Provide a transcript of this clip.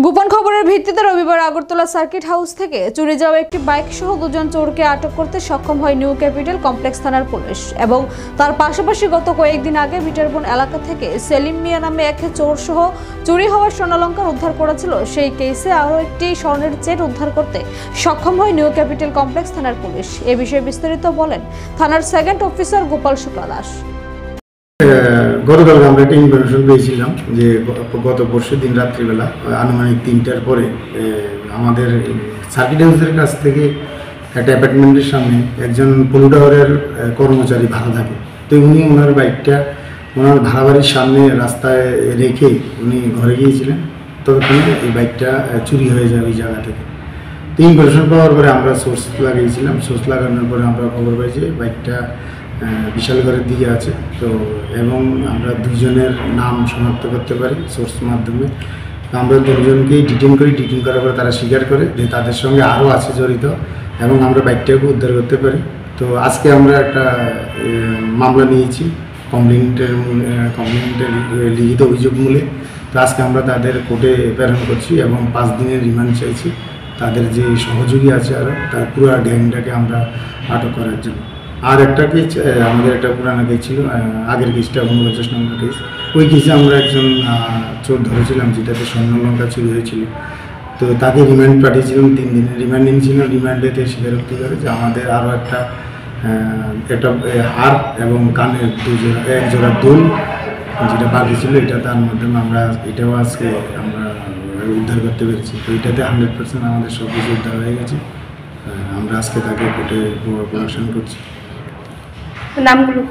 গোপন খবরের ভিত্তিতে রবিবার আগরতলা সার্কিট হাউস থেকে চুরি যাওয়া একটি বাইক সহ দুজন চোরকে আটক করতে সক্ষম হয় নিউ ক্যাপিটাল কমপ্লেক্স থানার পুলিশ এবং তার পাশাপাশি গত কয়েকদিন আগে বিটারবন এলাকা থেকে সেলিম মিয়া নামে এক চোর সহ চুরি হওয়ার স্বর্ণালংকার উদ্ধার করেছিল। সেই কেসে আরও একটি স্বর্ণের চেট উদ্ধার করতে সক্ষম হয় নিউ ক্যাপিটাল কমপ্লেক্স থানার পুলিশ। এ বিষয়ে বিস্তারিত বলেন থানার সেকেন্ড অফিসার গোপাল শুক্লা দাস। গতকাল আমরা একটা ইনফরমেশন পেয়েছিলাম যে গত পরশু দিন রাত্রিবেলা আনুমানিক 3টার পরে আমাদের সার্কিট হাউসের কাছ থেকে একটা অ্যাপার্টমেন্টের সামনে একজন পলু টাওয়ারের কর্মচারী ভাড়া থাকে। তো উনি ওনার বাইকটা ওনার ভাড়া বাড়ির সামনে রাস্তায় রেখে উনি ঘরে গিয়েছিলেন। ততক্ষণে এই বাইকটা চুরি হয়ে যায় ওই জায়গা থেকে। তো ইনফরমেশন পাওয়ার পরে আমরা সোর্স লাগিয়েছিলাম। সোর্স লাগানোর পরে আমরা খবর পাই যে বাইকটা বিশালগড়ের দিকে আছে। তো এবং আমরা দুজনের নাম শনাক্ত করতে পারি সোর্স মাধ্যমে। তো আমরা দুজনকেই ডিটেন করি। ডিটেন করার পরে তারা স্বীকার করে যে তাদের সঙ্গে আরও আছে জড়িত এবং আমরা বাইকটাকে উদ্ধার করতে পারি। তো আজকে আমরা একটা মামলা নিয়েছি কমপ্লেন্টের লিখিত অভিযোগ মূলে। তো আজকে আমরা তাদের কোর্টে প্রেরণ করছি এবং 5 দিনের রিমান্ড চাইছি। তাদের যে সহযোগী আছে আরও তার পুরো গ্যাংটাকে আমরা আটক করার জন্য। আর একটা কেস আমাদের একটা পুরানো কেস ছিল, আগের কেসটা 49 নম্বর কেস। ওই কেসে আমরা একজন চোর ধরেছিলাম যেটাতে স্বর্ণালংকার চুরি হয়েছিল। তো তাকে রিমান্ড পাঠিয়েছিলাম 3 দিনের রিমান্ড নিয়েছিলাম। রিমান্ডেতে স্বীকারোক্তি করে যে আমাদের আরও একটা হার এবং কানের এক জোড়া দুল যেটা বাকি ছিল, এটা তার মাধ্যমে আমরা এটাও আজকে আমরা উদ্ধার করতে পেরেছি। তো এটাতে 100% আমাদের সব কিছু উদ্ধার হয়ে গেছে। আমরা আজকে তাকে কোর্টে প্রোডাকশন করছি। নামগুলো